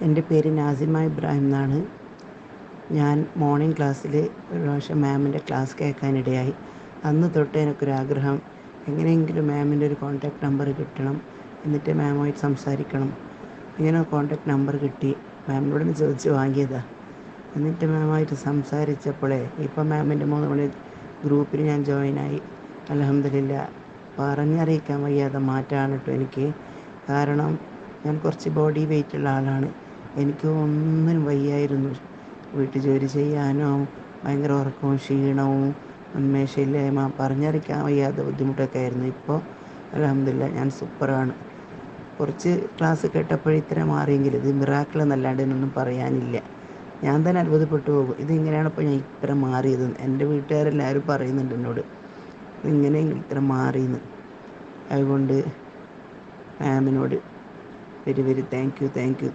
എൻ്റെ പേര് നാസിമ ഇബ്രാഹിം എന്നാണ്. ഞാൻ മോർണിംഗ് ക്ലാസ്സിൽ ഒരു പ്രാവശ്യം മാമിൻ്റെ ക്ലാസ് കേൾക്കാനിടയായി. അന്ന് തൊട്ട് എനിക്കൊരാഗ്രഹം, എങ്ങനെയെങ്കിലും മാമിൻ്റെ ഒരു കോൺടാക്റ്റ് നമ്പർ കിട്ടണം, എന്നിട്ട് മാമുമായിട്ട് സംസാരിക്കണം. ഇങ്ങനെ കോൺടാക്റ്റ് നമ്പർ കിട്ടി, മാമിനോട് ചോദിച്ച് വാങ്ങിയതാണ്. എന്നിട്ട് മാമുമായിട്ട് സംസാരിച്ചപ്പോഴേ ഇപ്പം മാമിൻ്റെ 3 മണി ഗ്രൂപ്പിൽ ഞാൻ ജോയിനായി. അൽഹംദുലില്ലാ, പറഞ്ഞറിയിക്കാൻ വയ്യാത്ത മാറ്റമാണ് കേട്ടോ എനിക്ക്. കാരണം ഞാൻ കുറച്ച് ബോഡി വെയിറ്റുള്ള ആളാണ്. എനിക്ക് ഒന്നിനും വയ്യായിരുന്നു. വീട്ടു ജോലി ചെയ്യാനോ ഭയങ്കര ഉറക്കവും ക്ഷീണവും ഉന്മേഷമില്ലായ്മ, പറഞ്ഞറിയിക്കാൻ വയ്യാത്ത ബുദ്ധിമുട്ടൊക്കെ ആയിരുന്നു. ഇപ്പോൾ അൽഹംദുലില്ലാ ഞാൻ സൂപ്പറാണ്. കുറച്ച് ക്ലാസ് കേട്ടപ്പോഴേ ഇത്ര മാറിയെങ്കിൽ ഇത് മിറാക്കിൾ എന്നല്ലാണ്ട് എന്നൊന്നും പറയാനില്ല. ഞാൻ തന്നെ അത്ഭുതപ്പെട്ടു പോകും, ഇതിങ്ങനെയാണ് ഇപ്പോൾ ഞാൻ ഇത്ര മാറിയതെന്ന്. എൻ്റെ വീട്ടുകാരെല്ലാവരും പറയുന്നുണ്ട് എന്നോട്, ഇങ്ങനെയെങ്കിലും ഇത്ര മാറിയെന്ന്. അതുകൊണ്ട് മാമിനോട് വെരി വെരി താങ്ക് യു.